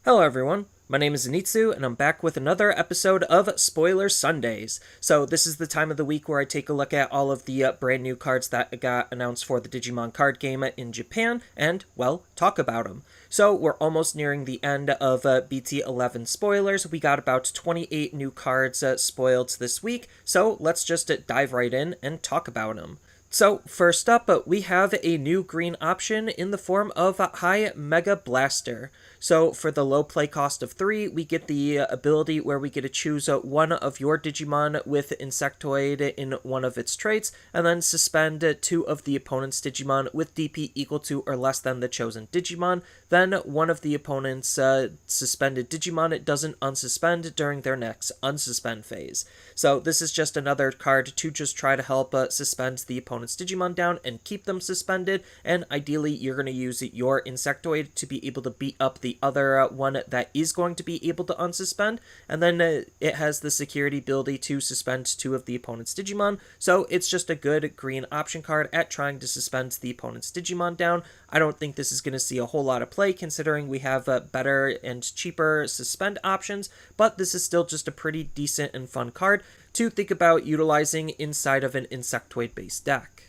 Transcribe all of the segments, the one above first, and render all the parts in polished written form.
Hello everyone, my name is Zenitsu, and I'm back with another episode of Spoiler Sundays. So this is the time of the week where I take a look at all of the brand new cards that got announced for the Digimon card game in Japan, and, well, talk about them. So we're almost nearing the end of BT11 spoilers. We got about 28 new cards spoiled this week, so let's just dive right in and talk about them. So, first up, we have a new green option in the form of High Mega Blaster. So, for the low play cost of 3, we get the ability where we get to choose one of your Digimon with Insectoid in one of its traits, and then suspend 2 of the opponent's Digimon with DP equal to or less than the chosen Digimon. Then, one of the opponent's suspended Digimon doesn't unsuspend during their next unsuspend phase. So, this is just another card to just try to help suspend the opponent's Digimon down and keep them suspended, and ideally you're going to use your Insectoid to be able to beat up the other one that is going to be able to unsuspend, and then it has the security ability to suspend 2 of the opponent's Digimon, so it's just a good green option card at trying to suspend the opponent's Digimon down. I don't think this is going to see a whole lot of play considering we have better and cheaper suspend options, but this is still just a pretty decent and fun card to think about utilizing inside of an Insectoid-based deck.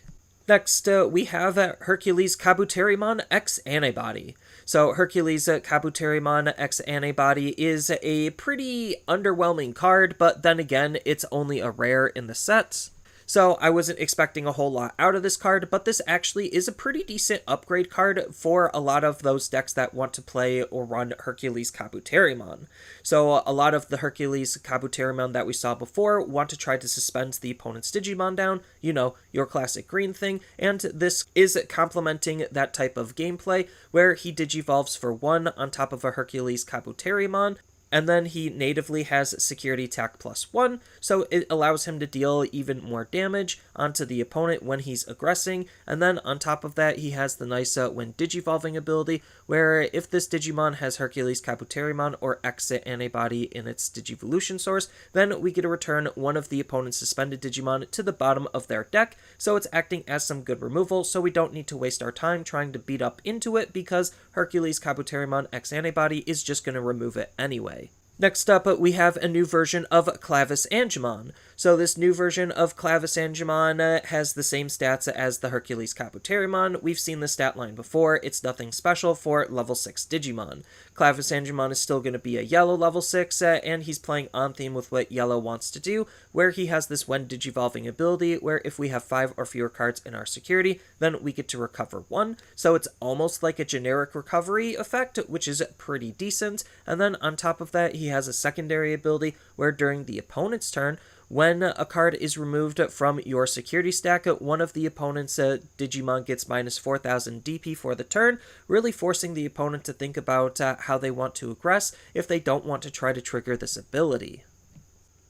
Next, we have Hercules Kabuterimon X Antibody. So Hercules Kabuterimon X Antibody is a pretty underwhelming card, but then again, it's only a rare in the set. So I wasn't expecting a whole lot out of this card, but this actually is a pretty decent upgrade card for a lot of those decks that want to play or run Hercules Kabuterimon. So a lot of the Hercules Kabuterimon that we saw before want to try to suspend the opponent's Digimon down, you know, your classic green thing, and this is complementing that type of gameplay where he Digivolves for 1 on top of a Hercules Kabuterimon, and then he natively has Security Attack +1, so it allows him to deal even more damage onto the opponent when he's aggressing, and then on top of that he has the nice when Digivolving ability, where if this Digimon has Hercules Kabuterimon or Exit Antibody in its Digivolution source, then we get to return one of the opponent's suspended Digimon to the bottom of their deck, so it's acting as some good removal, so we don't need to waste our time trying to beat up into it because Hercules Kabuterimon X Antibody is just going to remove it anyway. Next up, we have a new version of Celavis Sanjimon. So this new version of Celavis Sanjimon has the same stats as the Hercules Kabuterimon. We've seen the stat line before. It's nothing special for level 6 Digimon. Celavis Sanjimon is still going to be a yellow level 6, and he's playing on theme with what yellow wants to do, where he has this when Digivolving ability, where if we have 5 or fewer cards in our security, then we get to recover 1. So it's almost like a generic recovery effect, which is pretty decent. And then on top of that, he has a secondary ability where during the opponent's turn, when a card is removed from your security stack, one of the opponent's Digimon gets minus 4,000 DP for the turn, really forcing the opponent to think about how they want to aggress if they don't want to try to trigger this ability.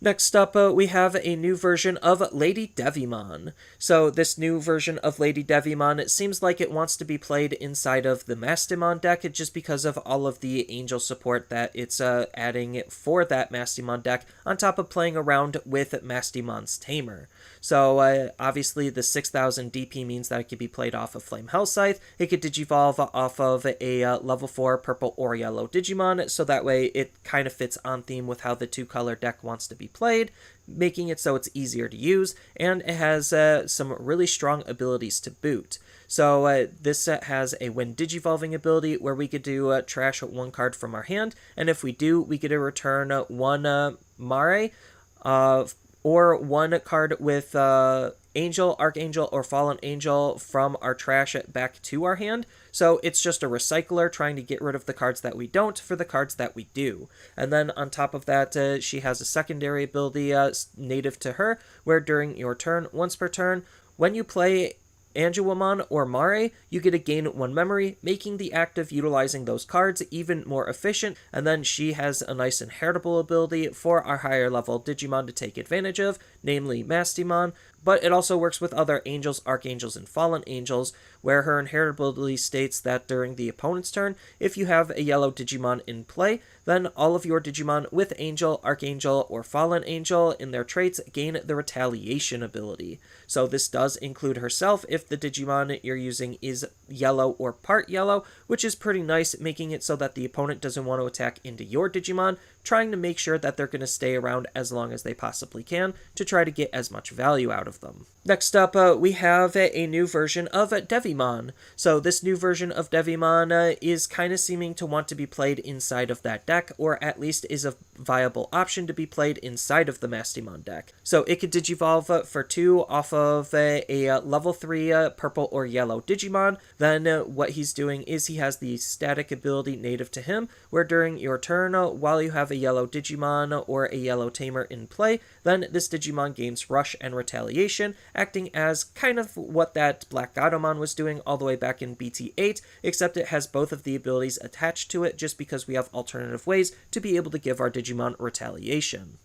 Next up, we have a new version of Lady Devimon. So this new version of Lady Devimon, it seems like it wants to be played inside of the Mastemon deck just because of all of the angel support that it's adding for that Mastemon deck, on top of playing around with Mastemon's Tamer. So obviously the 6,000 DP means that it could be played off of Flame Hell Scythe. It could Digivolve off of a level 4 purple or yellow Digimon, so that way it kind of fits on theme with how the 2-color deck wants to be played, making it so it's easier to use, and it has some really strong abilities to boot. So this set has a when Digivolving ability where we could do trash 1 card from our hand, and if we do, we get to return 1 Mirei, or 1 card with Angel, Archangel, or Fallen Angel from our trash back to our hand. So it's just a recycler trying to get rid of the cards that we don't for the cards that we do. And then on top of that, she has a secondary ability native to her, where during your turn, once per turn, when you play Angemon or Mirei, you get to gain 1 memory, making the act of utilizing those cards even more efficient, and then she has a nice inheritable ability for our higher level Digimon to take advantage of, namely Mastemon, but it also works with other angels, archangels, and fallen angels, where her inherent ability states that during the opponent's turn, if you have a yellow Digimon in play, then all of your Digimon with angel, archangel, or fallen angel in their traits gain the retaliation ability. So this does include herself if the Digimon you're using is yellow or part yellow, which is pretty nice, making it so that the opponent doesn't want to attack into your Digimon, trying to make sure that they're going to stay around as long as they possibly can to try to get as much value out of them. Next up, we have a new version of Devimon. So this new version of Devimon is kind of seeming to want to be played inside of that deck, or at least is a viable option to be played inside of the Mastemon deck. So it could Digivolve for 2 off of a level 3 purple or yellow Digimon. Then what he's doing is he has the static ability native to him, where during your turn, while you have a yellow Digimon or a yellow Tamer in play, then this Digimon gains Rush and Retaliation, acting as kind of what that Black Godamon was doing all the way back in BT8, except it has both of the abilities attached to it just because we have alternative ways to be able to give our Digimon Retaliation.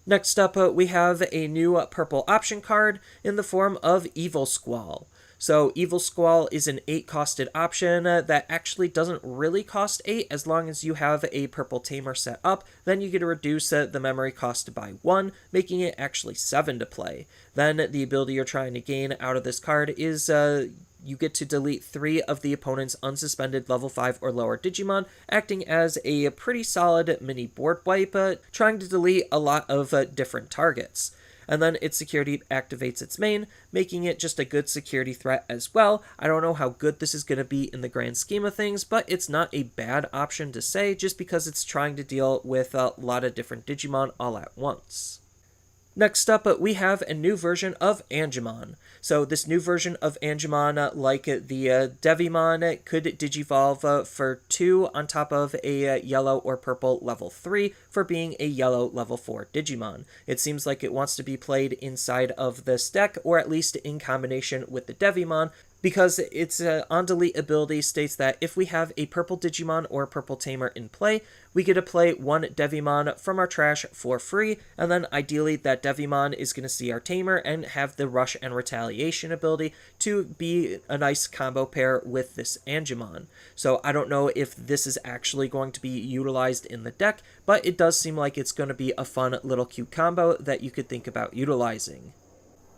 Next up, we have a new purple option card in the form of Evil Squall. So Evil Squall is an 8-costed option that actually doesn't really cost 8 as long as you have a purple Tamer set up. Then you get to reduce the memory cost by 1, making it actually 7 to play. Then the ability you're trying to gain out of this card is you get to delete 3 of the opponent's unsuspended level 5 or lower Digimon, acting as a pretty solid mini board wipe, trying to delete a lot of different targets. And then its security activates its main, making it just a good security threat as well. I don't know how good this is going to be in the grand scheme of things, but it's not a bad option to say just because it's trying to deal with a lot of different Digimon all at once. Next up, we have a new version of Angemon. So this new version of Angemon, like the Devimon, could Digivolve for 2 on top of a yellow or purple level 3 for being a yellow level 4 Digimon. It seems like it wants to be played inside of this deck, or at least in combination with the Devimon, because its on-delete ability states that if we have a purple Digimon or purple Tamer in play, we get to play 1 Devimon from our trash for free, and then ideally that Devimon is going to see our Tamer and have the Rush and Retaliation ability to be a nice combo pair with this Angemon. So I don't know if this is actually going to be utilized in the deck, but it does seem like it's going to be a fun little cute combo that you could think about utilizing.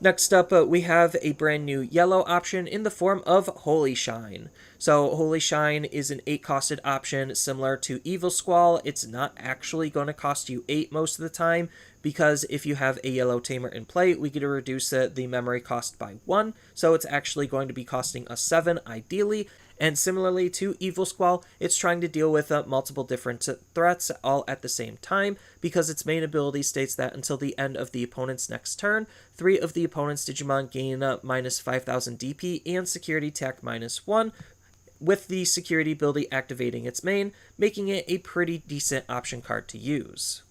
Next up, we have a brand new yellow option in the form of Holy Shine. So Holy Shine is an 8-costed option similar to Evil Squall. It's not actually going to cost you 8 most of the time, because if you have a yellow Tamer in play, we get to reduce the memory cost by 1, so it's actually going to be costing us 7 ideally. And similarly to Evil Squall, it's trying to deal with multiple different threats all at the same time, because its main ability states that until the end of the opponent's next turn, 3 of the opponent's Digimon gain minus 5,000 DP and security attack minus 1, with the security ability activating its main, making it a pretty decent option card to use.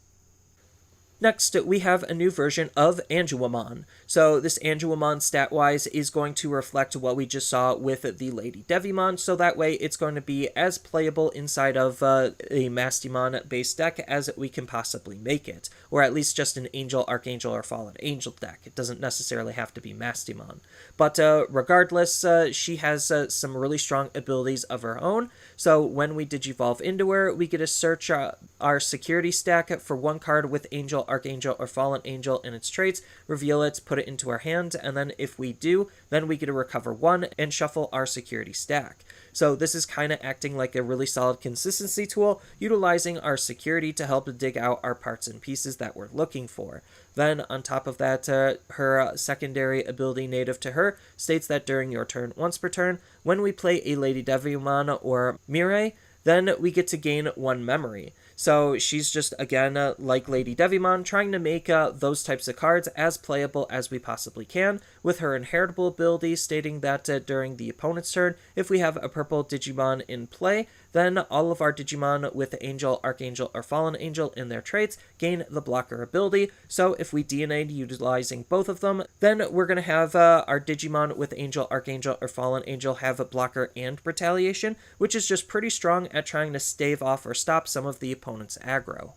Next, we have a new version of Angemon. So this Angemon stat-wise is going to reflect what we just saw with the Lady Devimon, so that way it's going to be as playable inside of a Mastemon-based deck as we can possibly make it, or at least just an Angel, Archangel, or Fallen Angel deck. It doesn't necessarily have to be Mastemon. But regardless, she has some really strong abilities of her own, so when we Digivolve into her, we get to search our security stack for 1 card with Angel, Archangel, or Fallen Angel in its traits, reveal it, put it into our hand, and then if we do, then we get to recover 1 and shuffle our security stack. So this is kind of acting like a really solid consistency tool, utilizing our security to help dig out our parts and pieces that we're looking for. Then, on top of that, her secondary ability native to her states that during your turn once per turn, when we play a Lady Devimon or Mirei, then we get to gain 1 memory. So she's just, again, like Lady Devimon, trying to make those types of cards as playable as we possibly can, with her inheritable ability stating that during the opponent's turn, if we have a purple Digimon in play, then all of our Digimon with Angel, Archangel, or Fallen Angel in their traits gain the blocker ability. So if we DNA utilizing both of them, then we're going to have our Digimon with Angel, Archangel, or Fallen Angel have a blocker and retaliation, which is just pretty strong at trying to stave off or stop some of the opponent's aggro.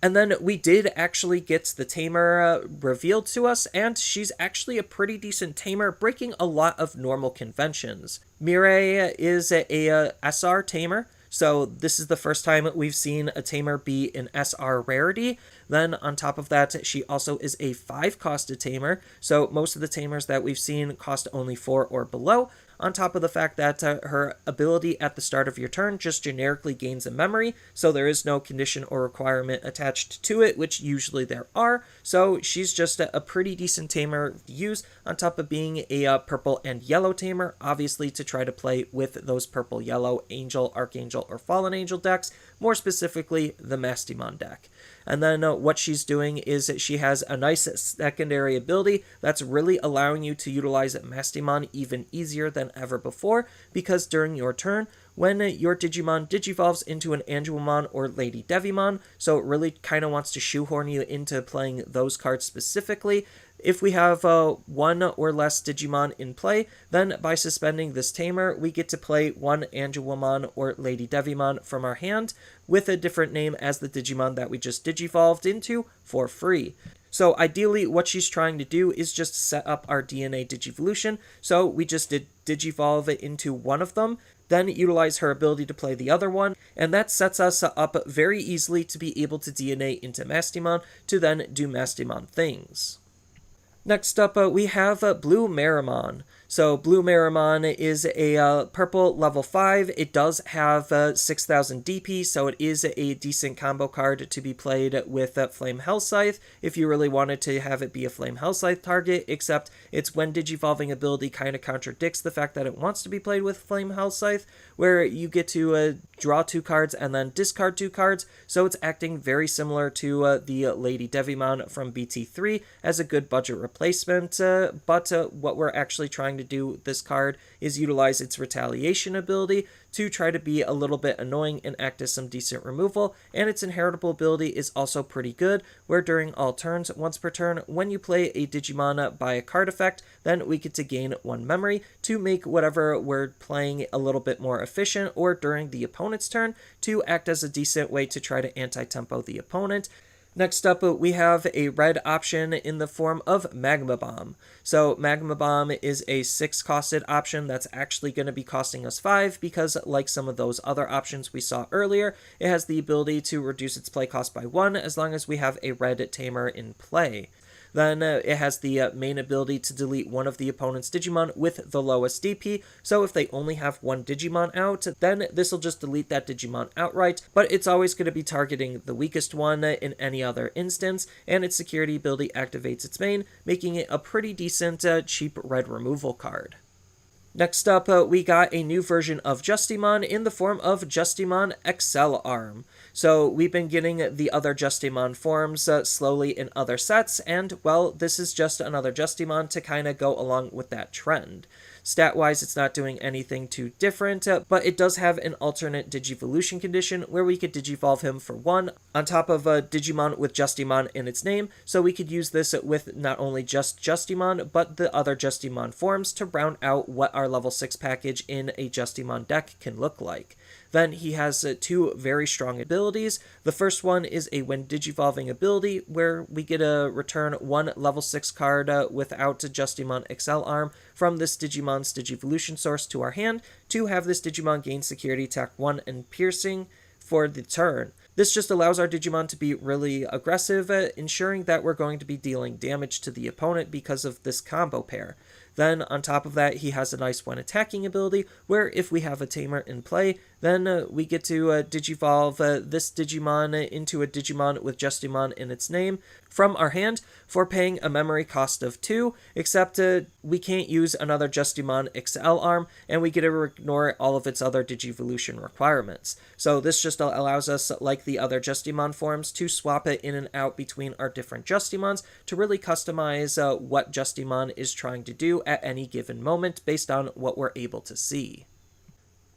And then we did actually get the Tamer revealed to us, and she's actually a pretty decent Tamer, breaking a lot of normal conventions. Mirei is a SR Tamer, so this is the first time we've seen a Tamer be an SR rarity. Then on top of that, she also is a 5-costed Tamer, so most of the Tamers that we've seen cost only 4 or below, on top of the fact that her ability at the start of your turn just generically gains a memory, so there is no condition or requirement attached to it, which usually there are, so she's just a pretty decent Tamer to use, on top of being a purple and yellow Tamer, obviously to try to play with those purple-yellow Angel, Archangel, or Fallen Angel decks, more specifically the Mastemon deck. And then what she's doing is she has a nice secondary ability that's really allowing you to utilize Mastemon even easier than ever before, because during your turn, when your Digimon digivolves into an Angemon or Lady Devimon, so it really kind of wants to shoehorn you into playing those cards specifically. If we have 1 or less Digimon in play, then by suspending this Tamer, we get to play 1 Angemon or Lady Devimon from our hand with a different name as the Digimon that we just digivolved into for free. So ideally, what she's trying to do is just set up our DNA Digivolution, so we just did digivolve it into one of them, then utilize her ability to play the other one, and that sets us up very easily to be able to DNA into Mastemon to then do Mastemon things. Next up, we have Blue Marimon. So Blue Marimon is a purple level 5. It does have 6,000 DP, so it is a decent combo card to be played with Flame Hellscythe if you really wanted to have it be a Flame Hellscythe target, except its when digivolving ability kind of contradicts the fact that it wants to be played with Flame Hellscythe, where you get to draw 2 cards and then discard 2 cards, so it's acting very similar to the Lady Devimon from BT3 as a good budget replacement, but what we're actually trying to do with this card is utilize its retaliation ability to try to be a little bit annoying and act as some decent removal, and its inheritable ability is also pretty good, where during all turns, once per turn, when you play a Digimon by a card effect, then we get to gain 1 memory to make whatever we're playing a little bit more efficient, or during the opponent's turn to act as a decent way to try to anti-tempo the opponent. Next up, we have a red option in the form of Magma Bomb. So Magma Bomb is a 6-costed option that's actually going to be costing us 5 because, like some of those other options we saw earlier, it has the ability to reduce its play cost by 1 as long as we have a red Tamer in play. Then it has the main ability to delete one of the opponent's Digimon with the lowest DP, so if they only have 1 Digimon out, then this will just delete that Digimon outright, but it's always going to be targeting the weakest one in any other instance, and its security ability activates its main, making it a pretty decent cheap red removal card. Next up, we got a new version of Justimon in the form of Justimon Excel Arm. So we've been getting the other Justimon forms slowly in other sets, and, well, this is just another Justimon to kind of go along with that trend. Stat-wise, it's not doing anything too different, but it does have an alternate Digivolution condition where we could Digivolve him for 1 on top of a Digimon with Justimon in its name, so we could use this with not only just Justimon, but the other Justimon forms to round out what our level 6 package in a Justimon deck can look like. Then he has 2 very strong abilities. The first one is a when digivolving ability, where we get to return 1 level 6 card without Justimon Excel Arm from this Digimon's Digivolution source to our hand to have this Digimon gain security attack 1 and piercing for the turn. This just allows our Digimon to be really aggressive, ensuring that we're going to be dealing damage to the opponent because of this combo pair. Then, on top of that, he has a nice when attacking ability, where if we have a Tamer in play, then we get to digivolve this Digimon into a Digimon with Justimon in its name from our hand for paying a memory cost of 2, except we can't use another Justimon XL Arm, and we get to ignore all of its other Digivolution requirements. So this just allows us, like the other Justimon forms, to swap it in and out between our different Justimons to really customize what Justimon is trying to do at any given moment based on what we're able to see.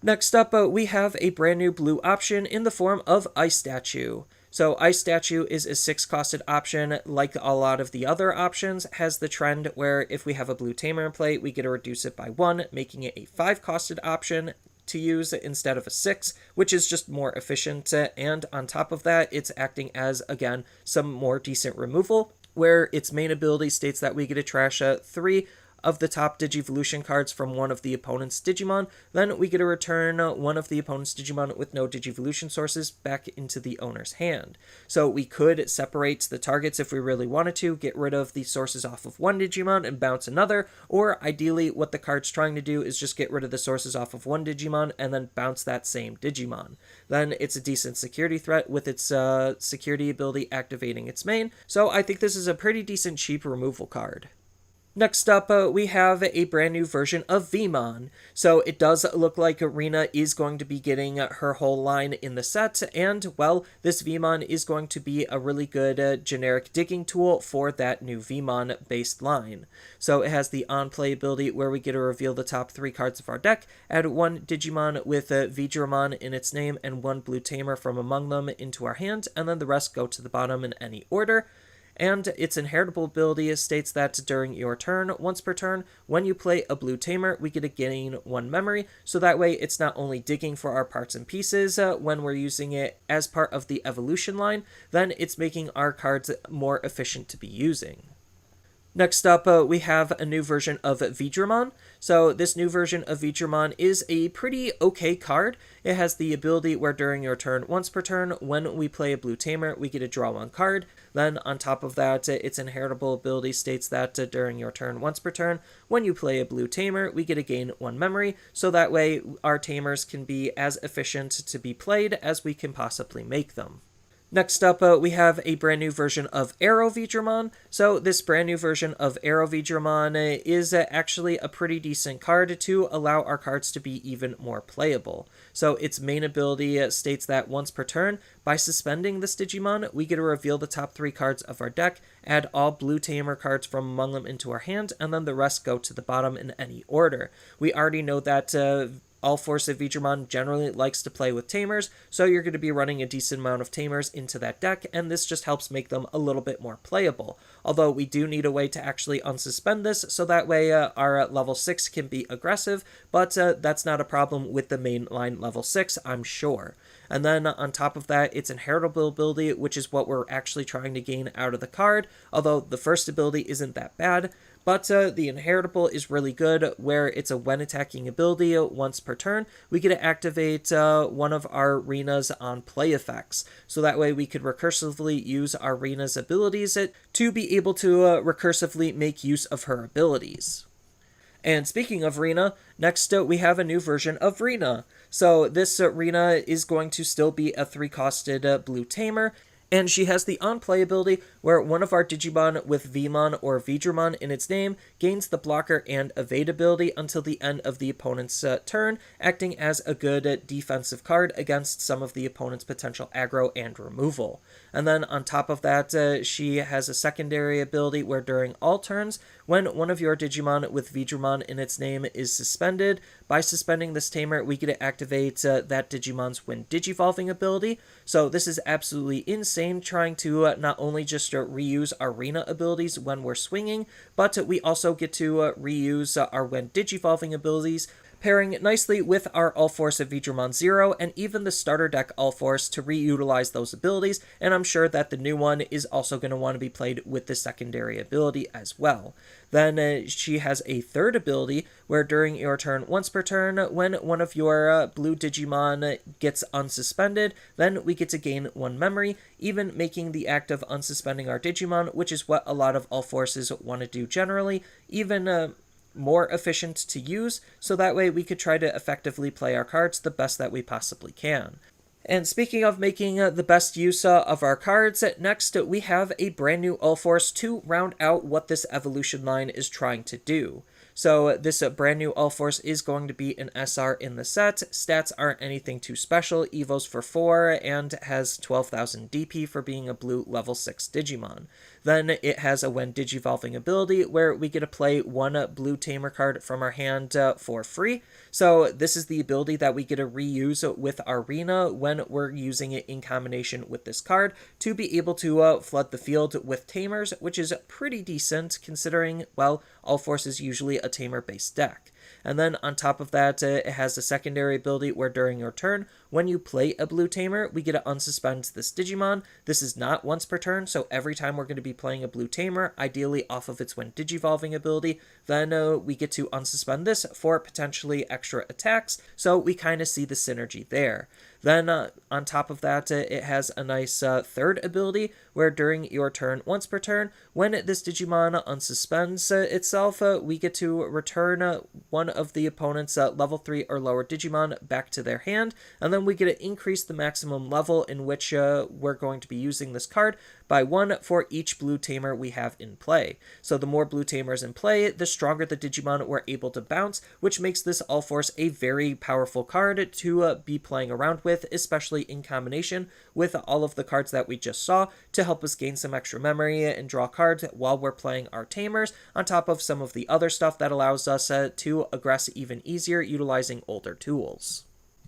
Next up, we have a brand new blue option in the form of Ice Statue. So Ice Statue is a 6-costed option. Like a lot of the other options, has the trend where if we have a blue Tamer in play, we get to reduce it by 1, making it a 5-costed option to use instead of a 6, which is just more efficient, and on top of that, it's acting as, again, some more decent removal, where its main ability states that we get to trash 3 of the top Digivolution cards from one of the opponent's Digimon. Then we get to return one of the opponent's Digimon with no Digivolution sources back into the owner's hand. So we could separate the targets if we really wanted to, get rid of the sources off of one Digimon and bounce another, or ideally what the card's trying to do is just get rid of the sources off of one Digimon and then bounce that same Digimon. Then it's a decent security threat with its security ability activating its main, so I think this is a pretty decent cheap removal card. Next up, we have a brand new version of Veeamon. So it does look like Rina is going to be getting her whole line in the set, and, well, this Veeamon is going to be a really good generic digging tool for that new Veeamon-based line. So it has the on-play ability where we get to reveal the top 3 cards of our deck, add one Digimon with Vidramon in its name and one blue Tamer from among them into our hand, and then the rest go to the bottom in any order. And its inheritable ability states that during your turn, once per turn, when you play a blue Tamer, we get to gain 1 memory, so that way it's not only digging for our parts and pieces when we're using it as part of the evolution line, then it's making our cards more efficient to be using. Next up, we have a new version of Vidramon. So this new version of Vidramon is a pretty okay card. It has the ability where during your turn, once per turn, when we play a blue Tamer, we get to draw 1 card. Then on top of that, its inheritable ability states that during your turn, once per turn, when you play a blue Tamer, we get to gain 1 memory. So that way our Tamers can be as efficient to be played as we can possibly make them. Next up, we have a brand new version of Aero Vitramon. So this brand new version of Aero Vitramon is actually a pretty decent card to allow our cards to be even more playable. So its main ability states that once per turn, by suspending this Digimon, we get to reveal the top 3 cards of our deck, add all blue Tamer cards from among them into our hand, and then the rest go to the bottom in any order. We already know that Ulforce of Vidramon generally likes to play with Tamers, so you're going to be running a decent amount of Tamers into that deck, and this just helps make them a little bit more playable. Although we do need a way to actually unsuspend this, so that way our level 6 can be aggressive, but that's not a problem with the mainline level 6, I'm sure. And then on top of that, its inheritable ability, which is what we're actually trying to gain out of the card, although the first ability isn't that bad. But the inheritable is really good, where it's a when attacking ability once per turn. We get to activate one of our Rina's on play effects. So that way we could recursively use our Rina's abilities to be able to recursively make use of her abilities. And speaking of Rina, next we have a new version of Rina. So this Rina is going to still be a 3-costed blue Tamer, and she has the on-play ability where one of our Digimon with Veeamon or Vidramon in its name gains the blocker and evade ability until the end of the opponent's turn, acting as a good defensive card against some of the opponent's potential aggro and removal. And then on top of that, she has a secondary ability where during all turns, when one of your Digimon with Vidramon in its name is suspended, by suspending this Tamer, we get to activate that Digimon's when Digivolving ability. So this is absolutely insane, trying to not only just reuse our Rina abilities when we're swinging, but we also get to reuse our when Digivolving abilities, pairing nicely with our Ulforce of Vidramon 0 and even the starter deck Ulforce to reutilize those abilities, and I'm sure that the new one is also going to want to be played with the secondary ability as well. Then she has a third ability where during your turn, once per turn, when one of your blue Digimon gets unsuspended, then we get to gain 1 memory, even making the act of unsuspending our Digimon, which is what a lot of Ulforces want to do generally, even more efficient to use, so that way we could try to effectively play our cards the best that we possibly can. And speaking of making the best use of our cards, next we have a brand new Ulforce to round out what this evolution line is trying to do. So this brand new Ulforce is going to be an SR in the set. Stats aren't anything too special, Evos for 4, and has 12,000 DP for being a blue level 6 Digimon. Then it has a when Digivolving ability where we get to play 1 blue Tamer card from our hand for free. So this is the ability that we get to reuse with our Rina when we're using it in combination with this card to be able to flood the field with Tamers, which is pretty decent considering, well, Ulforce is usually a Tamer-based deck. And then on top of that, it has a secondary ability where during your turn, when you play a blue tamer, we get to unsuspend this Digimon. This is not once per turn, so every time we're going to be playing a blue tamer, ideally off of its when digivolving ability, then we get to unsuspend this for potentially extra attacks, so we kind of see the synergy there. Then on top of that, it has a nice third ability where during your turn, once per turn, when this Digimon unsuspends itself, we get to return one of the opponent's level 3 or lower Digimon back to their hand, and then we get to increase the maximum level in which we're going to be using this card by 1 for each blue tamer we have in play. So the more blue tamers in play, the stronger the Digimon we're able to bounce, which makes this Ulforce a very powerful card to be playing around with, especially in combination with all of the cards that we just saw to help us gain some extra memory and draw cards while we're playing our tamers, on top of some of the other stuff that allows us to aggress even easier utilizing older tools.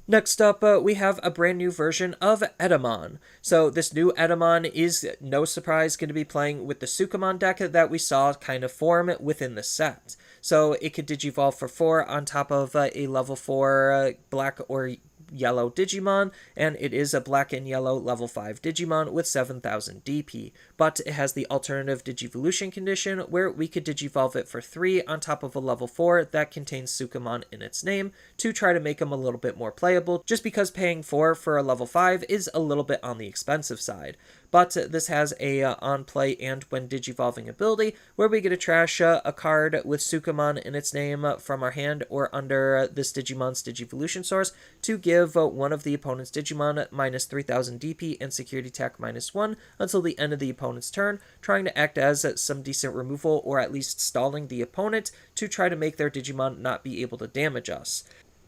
Next up, we have a brand new version of Edemon. So this new Edemon is, no surprise, going to be playing with the Sukamon deck that we saw kind of form within the set. So it could Digivolve for 4 on top of a level 4 black or yellow Digimon, and it is a black and yellow level 5 Digimon with 7,000 DP, but it has the alternative Digivolution condition where we could Digivolve it for 3 on top of a level 4 that contains Sukamon in its name to try to make him a little bit more playable, just because paying 4 for a level 5 is a little bit on the expensive side. But this has a on-play and when Digivolving ability, where we get to trash a card with Sukamon in its name from our hand or under this Digimon's Digivolution source to give one of the opponent's Digimon minus 3,000 DP and security attack minus 1 until the end of the opponent's turn, trying to act as some decent removal or at least stalling the opponent to try to make their Digimon not be able to damage us.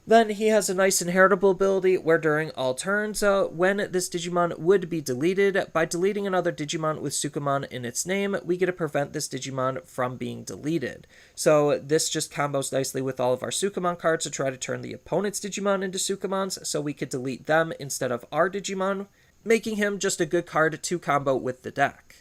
Then he has a nice inheritable ability where during all turns, when this Digimon would be deleted, by deleting another Digimon with Sukamon in its name, we get to prevent this Digimon from being deleted. So this just combos nicely with all of our Sukamon cards to try to turn the opponent's Digimon into Sukamons, so we could delete them instead of our Digimon, making him just a good card to combo with the deck.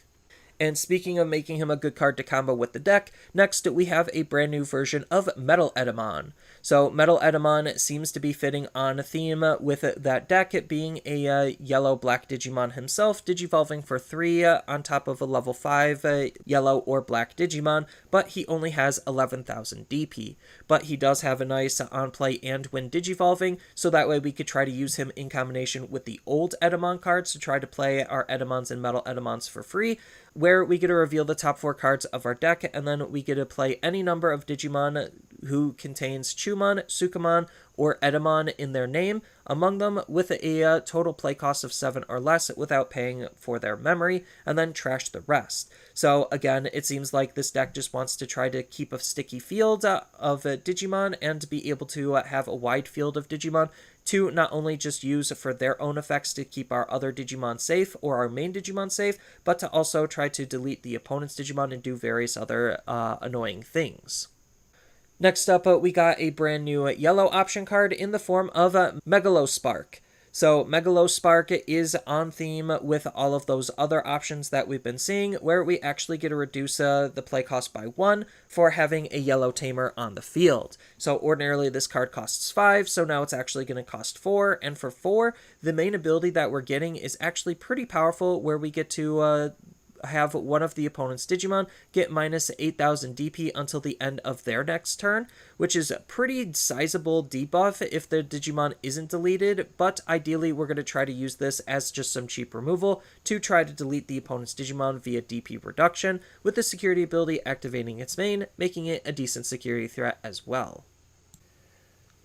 And speaking of making him a good card to combo with the deck, next we have a brand new version of Metal Edemon. So Metal Edemon seems to be fitting on theme with that deck, it being a yellow-black Digimon himself, Digivolving for 3 on top of a level 5 yellow or black Digimon, but he only has 11,000 DP. But he does have a nice on-play and when Digivolving, so that way we could try to use him in combination with the old Edemon cards to try to play our Edemons and Metal Edemons for free, where we get to reveal the top 4 cards of our deck, and then we get to play any number of Digimon who contains Chumon, Sukamon, or Edemon in their name, among them with a total play cost of 7 or less without paying for their memory, and then trash the rest. So again, it seems like this deck just wants to try to keep a sticky field of Digimon and be able to have a wide field of Digimon to not only just use for their own effects to keep our other Digimon safe or our main Digimon safe, but to also try to delete the opponent's Digimon and do various other annoying things. Next up, we got a brand new yellow option card in the form of Megalo Spark. So Megalo Spark is on theme with all of those other options that we've been seeing, where we actually get to reduce the play cost by 1 for having a yellow tamer on the field. So ordinarily this card costs 5, so now it's actually going to cost 4, and for 4, the main ability that we're getting is actually pretty powerful, where we get to have one of the opponent's Digimon get minus 8,000 DP until the end of their next turn, which is a pretty sizable debuff if the Digimon isn't deleted, but ideally we're going to try to use this as just some cheap removal to try to delete the opponent's Digimon via DP reduction, with the security ability activating its main, making it a decent security threat as well.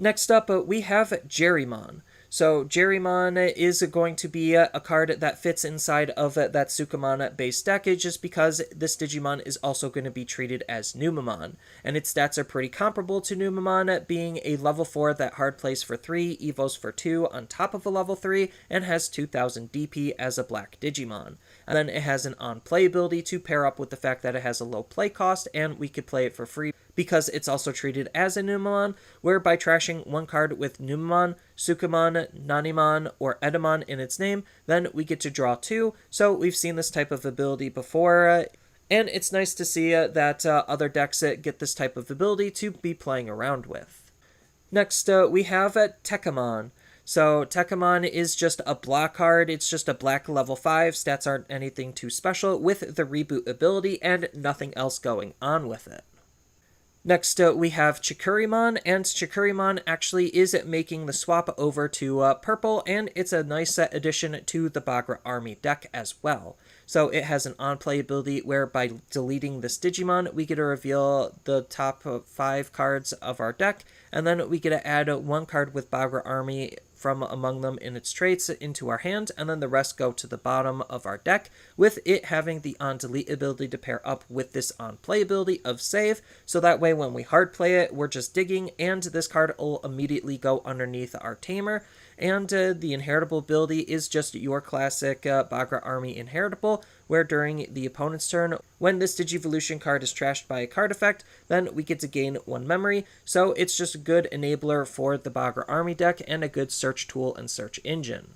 Next up, we have Jerrymon. So Jerrymon is going to be a card that fits inside of that Sukamon base deck, just because this Digimon is also going to be treated as Numemon, and its stats are pretty comparable to Numemon, being a level 4 that hard plays for 3, evos for 2 on top of a level 3, and has 2,000 DP as a black Digimon. And then it has an on-play ability to pair up with the fact that it has a low play cost, and we could play it for free because it's also treated as a Numemon, where by trashing one card with Numemon, Sukamon, Nanimon, or Edemon in its name, then we get to draw 2. So we've seen this type of ability before And it's nice to see that other decks get this type of ability to be playing around with. Next, we have Techamon. So Techamon is just a black card. It's just a black level 5. Stats aren't anything too special with the reboot ability and nothing else going on with it. Next, we have Chikuriman, and Chikuriman actually is making the swap over to purple, and it's a nice addition to the Bagra Army deck as well. So it has an on-play ability where by deleting this Digimon, we get to reveal the top 5 cards of our deck, and then we get to add 1 card with Bagra Army from among them in its traits into our hand, and then the rest go to the bottom of our deck, with it having the on-delete ability to pair up with this on-play ability of save, so that way when we hard play it, we're just digging, and this card will immediately go underneath our Tamer, and the inheritable ability is just your classic Bagra Army inheritable, where during the opponent's turn, when this Digivolution card is trashed by a card effect, then we get to gain 1 memory, so it's just a good enabler for the Bagra Army deck and a good search tool and search engine.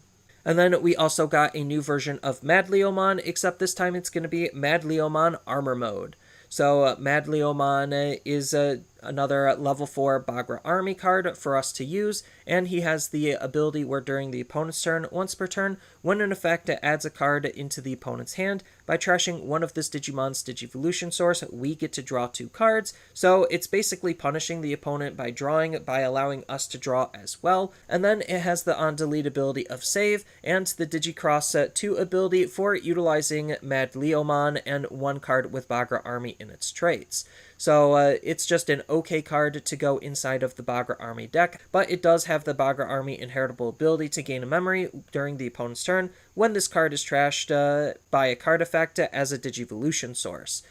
And then we also got a new version of Madlimon, except this time it's going to be Madlimon Armor Mode. So Madlimon is another level 4 Bagra Army card for us to use, and he has the ability where during the opponent's turn, once per turn, when an effect adds a card into the opponent's hand, by trashing one of this Digimon's Digivolution source, we get to draw 2 cards, so it's basically punishing the opponent by drawing, by allowing us to draw as well, and then it has the on-delete ability of save, and the Digicross 2 ability for utilizing Madlimon and 1 card with Bagra Army in its traits. So it's just an okay card to go inside of the Bagra Army deck, but it does have the Bagra Army inheritable ability to gain a memory during the opponent's turn when this card is trashed by a card effect as a Digivolution source.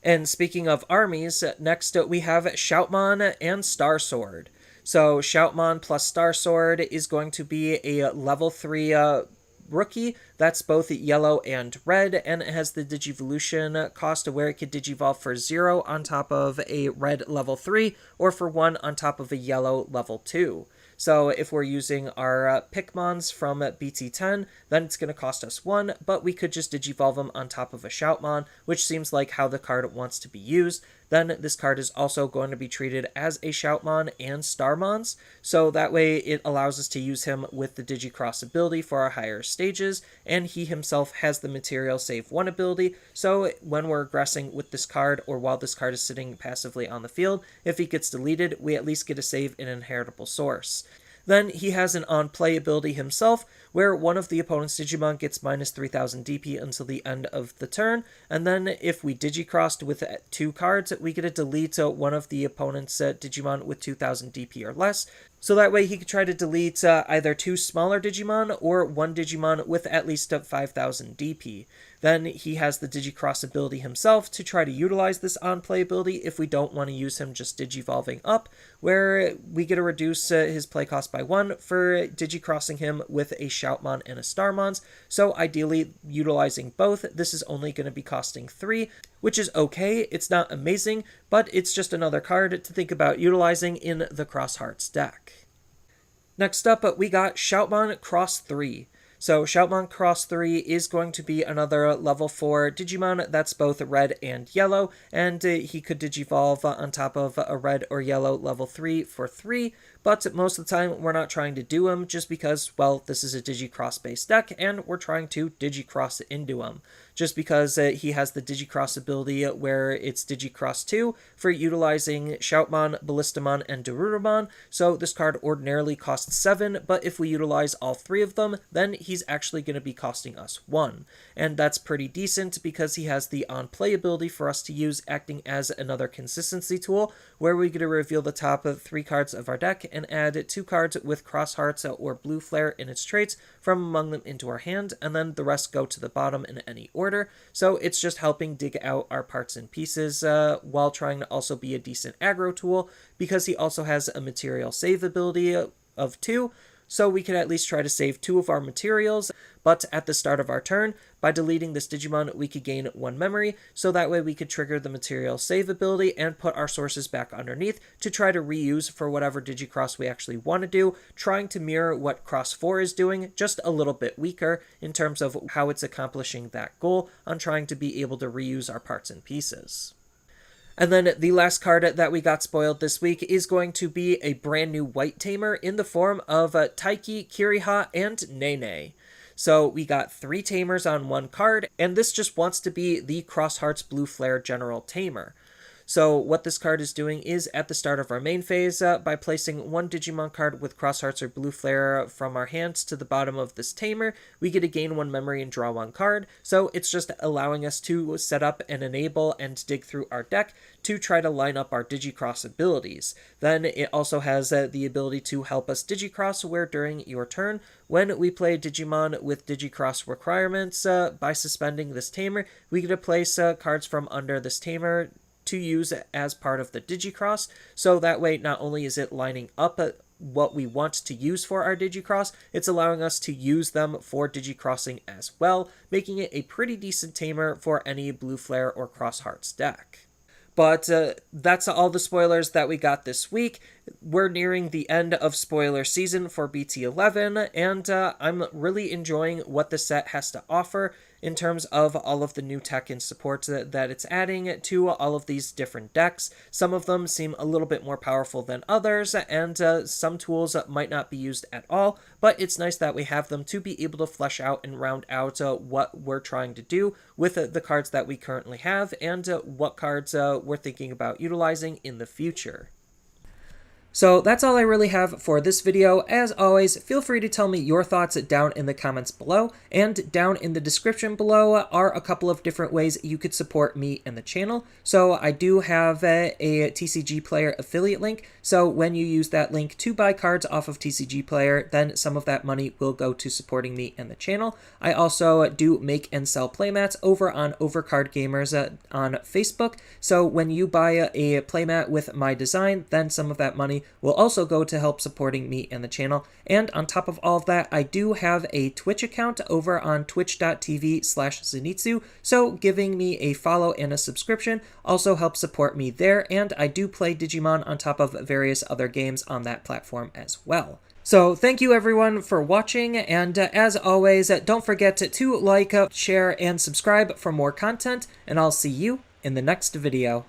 And speaking of armies, next we have Shoutmon and Star Sword. So Shoutmon plus Star Sword is going to be a level 3 rookie that's both yellow and red, and it has the Digivolution cost where it could Digivolve for 0 on top of a red level 3 or for 1 on top of a yellow level 2. So if we're using our Pikmons from BT10, then it's going to cost us 1, but we could just Digivolve them on top of a Shoutmon, which seems like how the card wants to be used. Then this card is also going to be treated as a Shoutmon and Starmons, so that way it allows us to use him with the Digicross ability for our higher stages, and he himself has the Material Save 1 ability, so when we're aggressing with this card, or while this card is sitting passively on the field, if he gets deleted, we at least get to save an inheritable source. Then he has an on-play ability himself, where one of the opponent's Digimon gets minus 3000 DP until the end of the turn, and then if we Digicrossed with 2 cards, we get to delete one of the opponent's Digimon with 2000 DP or less, so that way he could try to delete either 2 smaller Digimon or 1 Digimon with at least 5000 DP. Then he has the Digicross ability himself to try to utilize this on-play ability if we don't want to use him just Digivolving up, where we get to reduce his play cost by 1 for Digicrossing him with a Shoutmon and a Starmons, so ideally utilizing both, this is only going to be costing 3, which is okay. It's not amazing, but it's just another card to think about utilizing in the Cross Hearts deck. Next up, we got Shoutmon Cross 3. So Shoutmon Cross 3 is going to be another level 4 Digimon that's both red and yellow, and he could Digivolve on top of a red or yellow level 3 for 3, but most of the time we're not trying to do him just because, well, this is a Digicross based deck and we're trying to Digicross into him. Just because he has the Digicross ability where it's Digicross 2 for utilizing Shoutmon, Ballistamon, and Derudamon, so this card ordinarily costs 7, but if we utilize all 3 of them, then he's actually going to be costing us 1. And that's pretty decent because he has the on-play ability for us to use, acting as another consistency tool, where we get to reveal the top 3 cards of our deck and add 2 cards with Cross Hearts or Blue Flare in its traits from among them into our hand, and then the rest go to the bottom in any order. So it's just helping dig out our parts and pieces while trying to also be a decent aggro tool, because he also has a Material Save ability of 2, so we could at least try to save 2 of our materials. But at the start of our turn, by deleting this Digimon, we could gain 1 memory, so that way we could trigger the material save ability and put our sources back underneath to try to reuse for whatever Digicross we actually want to do, trying to mirror what Cross 4 is doing, just a little bit weaker in terms of how it's accomplishing that goal on trying to be able to reuse our parts and pieces. And then the last card that we got spoiled this week is going to be a brand new white tamer in the form of Taiki, Kiriha, and Nene. So we got 3 tamers on 1 card, and this just wants to be the Cross Hearts Blue Flare General Tamer. So what this card is doing is, at the start of our main phase, by placing 1 Digimon card with Cross Hearts or Blue Flare from our hands to the bottom of this tamer, we get to gain 1 memory and draw 1 card. So it's just allowing us to set up and enable and dig through our deck to try to line up our Digicross abilities. Then it also has the ability to help us Digicross, where during your turn, when we play Digimon with Digicross requirements, by suspending this tamer, we get to place cards from under this tamer to use as part of the Digicross, so that way not only is it lining up what we want to use for our Digicross, it's allowing us to use them for Digicrossing as well, making it a pretty decent tamer for any Blue Flare or Cross Hearts deck. But that's all the spoilers that we got this week. We're nearing the end of spoiler season for BT11, and I'm really enjoying what the set has to offer in terms of all of the new tech and support that it's adding to all of these different decks. Some of them seem a little bit more powerful than others, and some tools might not be used at all, but it's nice that we have them to be able to flesh out and round out what we're trying to do with the cards that we currently have, and what cards we're thinking about utilizing in the future. So that's all I really have for this video. As always, feel free to tell me your thoughts down in the comments below, and down in the description below are a couple of different ways you could support me and the channel. So I do have a TCG Player affiliate link, so when you use that link to buy cards off of TCG Player, then some of that money will go to supporting me and the channel. I also do make and sell playmats over on Overcard Gamers on Facebook, so when you buy a playmat with my design, then some of that money will also go to help supporting me and the channel. And on top of all of that, I do have a Twitch account over on twitch.tv/Zenitsu, so giving me a follow and a subscription also helps support me there, and I do play Digimon on top of various other games on that platform as well. So thank you everyone for watching, and as always, don't forget to like, share, and subscribe for more content, and I'll see you in the next video.